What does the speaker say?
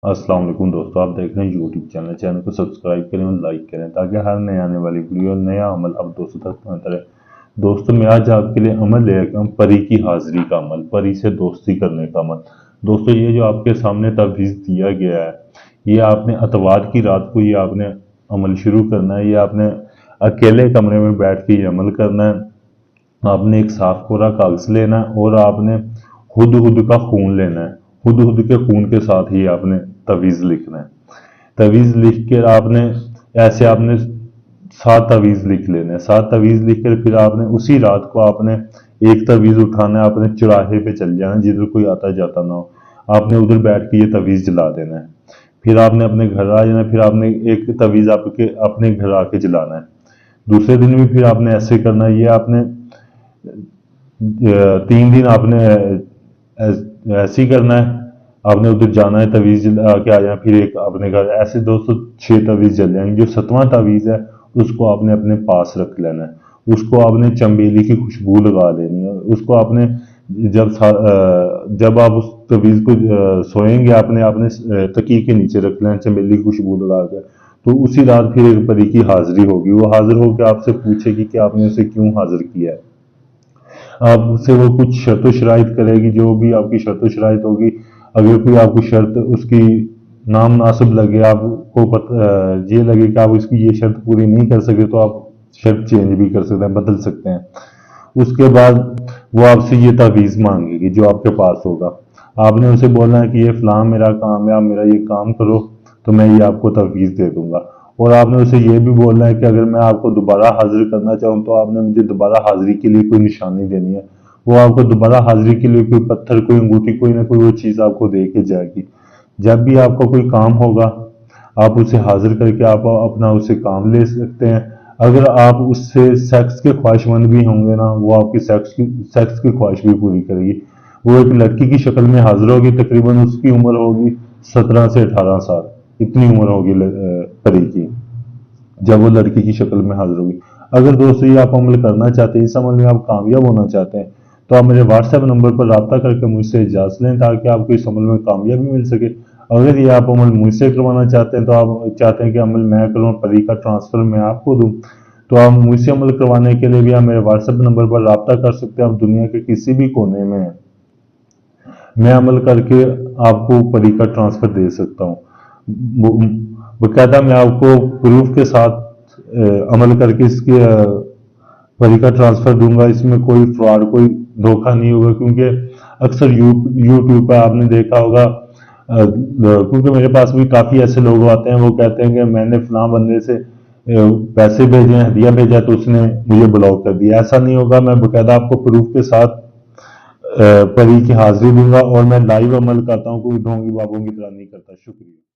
السلام علیکم دوستو، آپ دیکھ رہے ہیں یوٹیوب چینل کو سبسکرائب کریں اور لائک کریں تاکہ ہر نئے آنے والی ویڈیو نیا عمل اب دوستوں تک پہنچتا رہے۔ دوستو میں آج آپ کے لیے عمل لے آیا ہوں، پری کی حاضری کا عمل، پری سے دوستی کرنے کا عمل۔ دوستو یہ جو آپ کے سامنے تعویذ دیا گیا ہے، یہ آپ نے اتوار کی رات کو یہ آپ نے عمل شروع کرنا ہے۔ یہ آپ نے اکیلے کمرے میں بیٹھ کے یہ عمل کرنا ہے۔ آپ نے ایک صاف کورا کاغذ لینا ہے اور آپ نے ہدہد کا خون لینا ہے۔ ہدہد کے خون کے ساتھ ہی آپ نے تعویذ لکھنا ہے۔ تعویذ لکھ کے آپ نے ایسے آپ نے 7 تعویذ لکھ لینے ہیں۔ 7 تعویذ لکھ کر پھر آپ نے اسی رات کو آپ نے ایک تعویذ اٹھانا ہے، آپ نے چوراہے پہ چل جانا جدھر کوئی آتا جاتا نہ ہو۔ آپ نے ادھر بیٹھ کے یہ تعویذ جلا دینا ہے۔ پھر آپ نے اپنے گھر آ جانا ہے، پھر آپ نے ایک تعویذ آپ کے اپنے گھر آ کے جلانا ہے۔ دوسرے دن بھی پھر آپ نے ایسے کرنا ہے۔ یہ آپ نے 3 دن آپ نے ایسے ہی کرنا ہے۔ آپ نے ادھر جانا ہے، تعویذ جلا کے آ جانا، پھر ایک اپنے گھر، ایسے دوستو 6 تعویذ جل جائیں گے۔ جو 7واں تعویذ ہے اس کو آپ نے اپنے پاس رکھ لینا ہے۔ اس کو آپ نے چنبیلی کی خوشبو لگا دینی ہے۔ اس کو آپ نے جب آپ اس تعویذ کو سوئیں گے آپ نے تکیے کے نیچے رکھ لینا چنبیلی کی خوشبو لگا کے۔ تو اسی رات پھر ایک پری کی حاضری ہوگی، وہ حاضر ہو کے آپ سے پوچھے گی کہ آپ نے اسے کیوں حاضر کیا ہے۔ آپ سے وہ کچھ شرط و شرائط کرے گی، جو بھی آپ کی شرط و شرائط ہوگی۔ اگر کوئی آپ کو شرط اس کی نامناسب لگے، آپ کو یہ لگے کہ آپ اس کی یہ شرط پوری نہیں کر سکے، تو آپ شرط چینج بھی کر سکتے ہیں، بدل سکتے ہیں۔ اس کے بعد وہ آپ سے یہ تعویذ مانگے گی جو آپ کے پاس ہوگا۔ آپ نے اسے بولنا ہے کہ یہ فلاں میرا کام ہے، آپ میرا یہ کام کرو تو میں یہ آپ کو تعویذ دے دوں گا۔ اور آپ نے اسے یہ بھی بولنا ہے کہ اگر میں آپ کو دوبارہ حاضر کرنا چاہوں تو آپ نے مجھے دوبارہ حاضری کے لیے کوئی نشانی دینی ہے۔ وہ آپ کو دوبارہ حاضری کے لیے کوئی پتھر، کوئی انگوٹھی، کوئی نہ کوئی وہ چیز آپ کو دے کے جائے گی۔ جب بھی آپ کا کوئی کام ہوگا آپ اسے حاضر کر کے آپ اپنا اسے کام لے سکتے ہیں۔ اگر آپ اس سے سیکس کے خواہش مند بھی ہوں گے نا، وہ آپ کی سیکس کی خواہش بھی پوری کرے گی۔ وہ ایک لڑکی کی شکل میں حاضر ہوگی، تقریباً اس کی عمر ہوگی 17 سے 18 سال، اتنی عمر ہوگی پری کی، جب وہ لڑکی کی شکل میں حاضر ہوگی۔ اگر دوستو یہ آپ عمل کرنا چاہتے ہیں، اس عمل میں آپ کامیاب ہونا چاہتے ہیں، تو آپ میرے واٹس ایپ نمبر پر رابطہ کر کے مجھ سے اجازت لیں تاکہ آپ کو اس عمل میں کامیابی مل سکے۔ اگر یہ آپ عمل مجھ سے کروانا چاہتے ہیں، تو آپ چاہتے ہیں کہ عمل میں کروں، پری کا ٹرانسفر میں آپ کو دوں، تو آپ مجھ سے عمل کروانے کے لیے بھی آپ میرے واٹس ایپ نمبر پر رابطہ کر سکتے ہیں۔ آپ دنیا کے کسی بھی کونے میں ہیں، میں عمل کر کے آپ کو پری کا ٹرانسفر دے سکتا ہوں۔ باقاعدہ میں آپ کو پروف کے ساتھ عمل کر کے اس کے پری کا ٹرانسفر دوں گا۔ اس میں کوئی فراڈ، کوئی دھوکہ نہیں ہوگا، کیونکہ اکثر یوٹیوب پہ آپ نے دیکھا ہوگا، کیونکہ میرے پاس بھی کافی ایسے لوگ آتے ہیں، وہ کہتے ہیں کہ میں نے فلاں بندے سے پیسے بھیجے ہیں، ہدیہ بھیجا تو اس نے مجھے بلاک کر دیا۔ ایسا نہیں ہوگا، میں باقاعدہ آپ کو پروف کے ساتھ پری کی حاضری دوں گا، اور میں لائیو عمل کرتا ہوں، کوئی ڈھونگی بابوں کی طرح نہیں کرتا۔ شکریہ۔